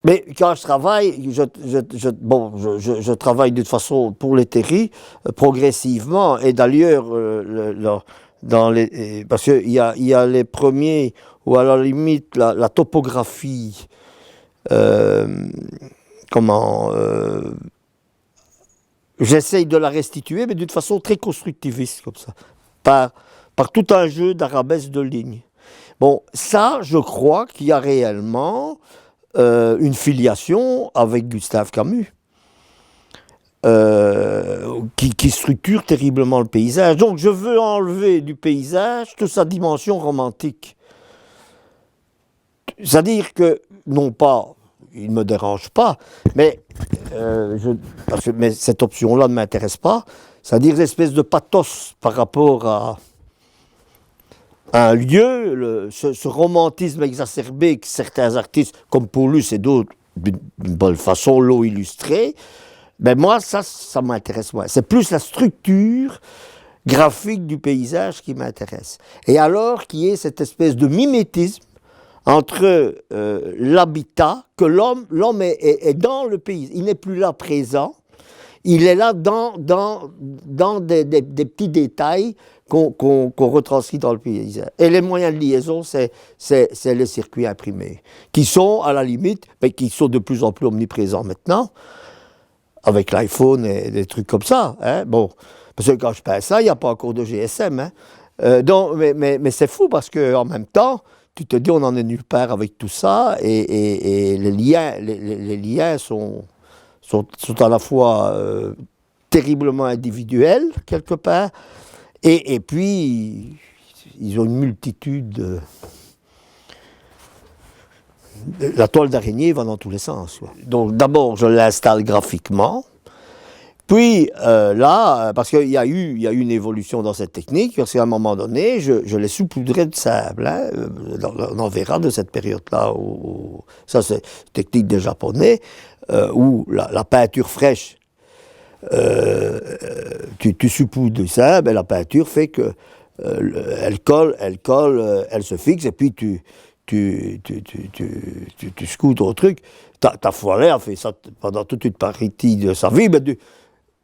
Mais quand je travaille, je travaille de toute façon pour les terris, progressivement. Et d'ailleurs, dans les, parce il y a les premiers, ou à la limite, la topographie, euh, comment, j'essaye de la restituer, mais d'une façon très constructiviste, comme ça, par, par tout un jeu d'arabesques de lignes. Bon, ça, je crois qu'il y a réellement une filiation avec Gustave Camus, qui structure terriblement le paysage. Donc, je veux enlever du paysage toute sa dimension romantique. C'est-à-dire que, non pas, il ne me dérange pas, mais, mais cette option-là ne m'intéresse pas, c'est-à-dire l'espèce de pathos par rapport à un lieu, ce romantisme exacerbé que certains artistes, comme Paulus et d'autres, d'une bonne façon, l'ont illustré, ben moi, ça m'intéresse moins. C'est plus la structure graphique du paysage qui m'intéresse. Et alors, qui est cette espèce de mimétisme entre l'habitat, que l'homme est dans le pays, il n'est plus là présent, il est là dans des petits détails qu'on retranscrit dans le paysage. Et les moyens de liaison, c'est les circuits imprimés, qui sont à la limite, mais qui sont de plus en plus omniprésents maintenant, avec l'iPhone et des trucs comme ça. Hein, bon, parce que quand je peins ça, il n'y a pas encore de GSM. Hein. Donc, mais c'est fou parce qu'en même temps, tu te dis on en est nulle part avec tout ça et les liens sont à la fois terriblement individuels, quelque part, et puis ils ont une multitude. La toile d'araignée va dans tous les sens. Ouais. Donc d'abord, je l'installe graphiquement. Puis là, parce qu'il y a eu une évolution dans cette technique, parce qu'à un moment donné, je les saupoudrais de sable. Hein, on en verra de cette période-là. Ça, c'est une technique des Japonais, où la peinture fraîche, tu saupoudres du sable, et la peinture fait que elle colle, elle se fixe, et puis tu scoutes au truc. Ta Foiret a fait ça pendant toute une partie de sa vie, mais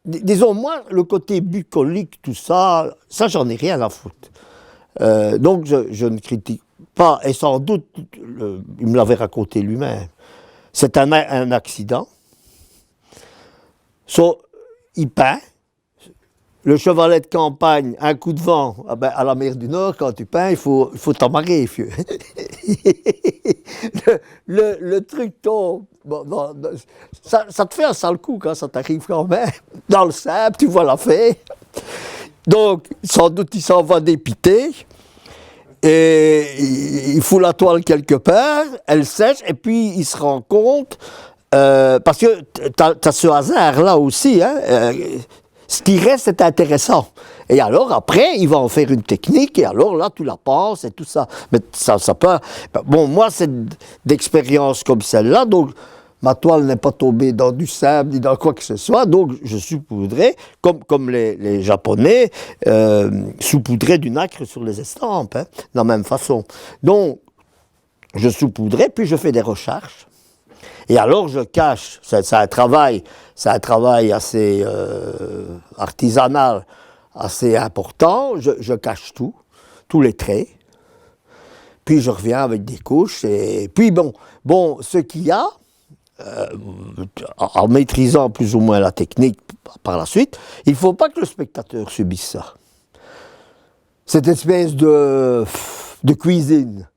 disons, moi, le côté bucolique, tout ça, j'en ai rien à foutre. Donc, je ne critique pas, et sans doute, il me l'avait raconté lui-même. C'est un accident. Il peint. Le chevalet de campagne, un coup de vent, ah ben, à la mer du Nord, quand tu peins, il faut t'amarrer, vieux. le truc tombe. Bon, ça te fait un sale coup quand ça t'arrive quand même. Dans le sable, tu vois la fée. Donc, sans doute, il s'en va dépiter. Et il fout la toile quelque part, elle sèche, et puis il se rend compte, parce que t'as ce hasard-là aussi, hein, ce qui reste est intéressant. Et alors après, il va en faire une technique, et alors là, tu la penses et tout ça. Mais ça peut... Bon, moi, c'est d'expérience comme celle-là, donc ma toile n'est pas tombée dans du sable ni dans quoi que ce soit, donc je saupoudrais, comme les Japonais saupoudraient du nacre sur les estampes, hein, de la même façon. Donc, je saupoudrais, puis je fais des recherches. Et alors je cache, c'est un travail assez artisanal, assez important, je cache tout, tous les traits, puis je reviens avec des couches, et puis bon ce qu'il y a, en maîtrisant plus ou moins la technique par la suite, il ne faut pas que le spectateur subisse ça. Cette espèce de cuisine.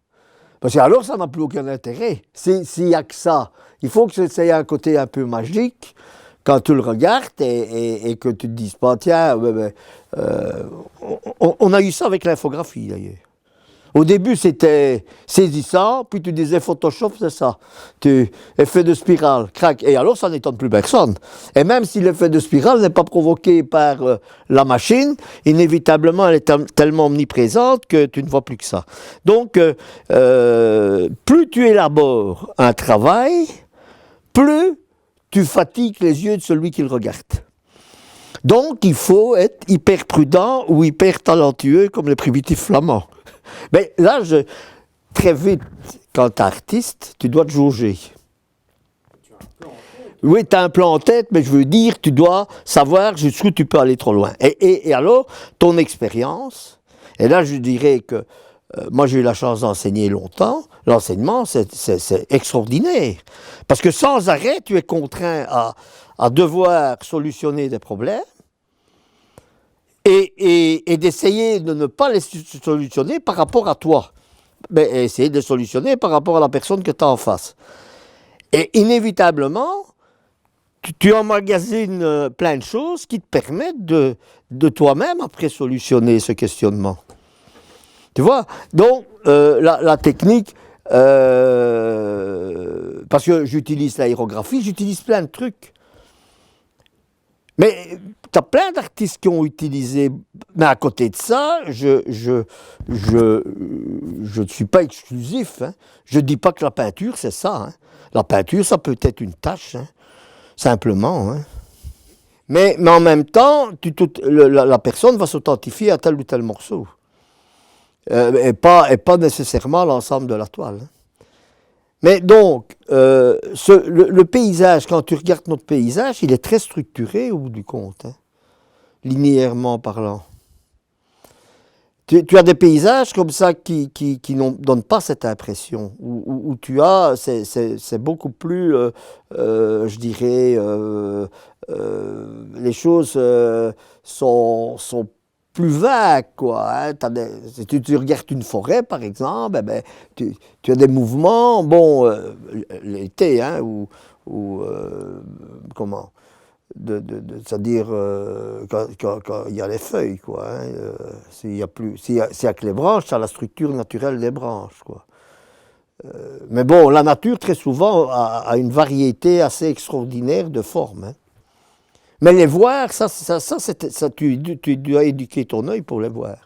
Parce que alors ça n'a plus aucun intérêt. S'il n'y a que ça, il faut que ça ait un côté un peu magique quand tu le regardes et que tu te dises pas, tiens, on a eu ça avec l'infographie d'ailleurs. Au début, c'était saisissant, puis tu disais Photoshop, c'est ça. Effet de spirale, crac. Et alors, ça n'étonne plus personne. Et même si l'effet de spirale n'est pas provoqué par la machine, inévitablement, elle est tellement omniprésente que tu ne vois plus que ça. Donc, plus tu élabores un travail, plus tu fatigues les yeux de celui qui le regarde. Donc, il faut être hyper prudent ou hyper talentueux comme les primitifs flamands. Mais là, très vite, quand tu es artiste, tu dois te jauger. Oui, tu as un plan en tête, mais je veux dire, tu dois savoir jusqu'où tu peux aller trop loin. Et alors, ton expérience, et là je dirais que moi j'ai eu la chance d'enseigner longtemps, l'enseignement c'est extraordinaire. Parce que sans arrêt, tu es contraint à devoir solutionner des problèmes et d'essayer de ne pas les solutionner par rapport à toi, mais essayer de les solutionner par rapport à la personne que tu as en face. Et inévitablement, tu emmagasines plein de choses qui te permettent de toi-même après solutionner ce questionnement. Tu vois? Donc, la technique, parce que j'utilise l'aérographie, j'utilise plein de trucs. Mais tu as plein d'artistes qui ont utilisé. Mais à côté de ça, je ne suis pas exclusif. Hein. Je ne dis pas que la peinture, c'est ça. Hein. La peinture, ça peut être une tâche. Hein. Simplement. Hein. Mais en même temps, la personne va s'authentifier à tel ou tel morceau. Et pas nécessairement l'ensemble de la toile. Hein. Mais donc, le paysage, quand tu regardes notre paysage, il est très structuré au bout du compte, hein, linéairement parlant. Tu as des paysages comme ça qui ne donnent pas cette impression, où tu as, c'est beaucoup plus, je dirais, les choses sont plus vagues, quoi. Hein. Si tu regardes une forêt, par exemple, eh ben, tu as des mouvements, bon, l'été, hein, comment c'est-à-dire quand il y a les feuilles, quoi. Hein, s'il y a que les branches, ça a la structure naturelle des branches, quoi. Mais bon, la nature, très souvent, a une variété assez extraordinaire de formes. Hein. Mais les voir, tu dois éduquer ton œil pour les voir.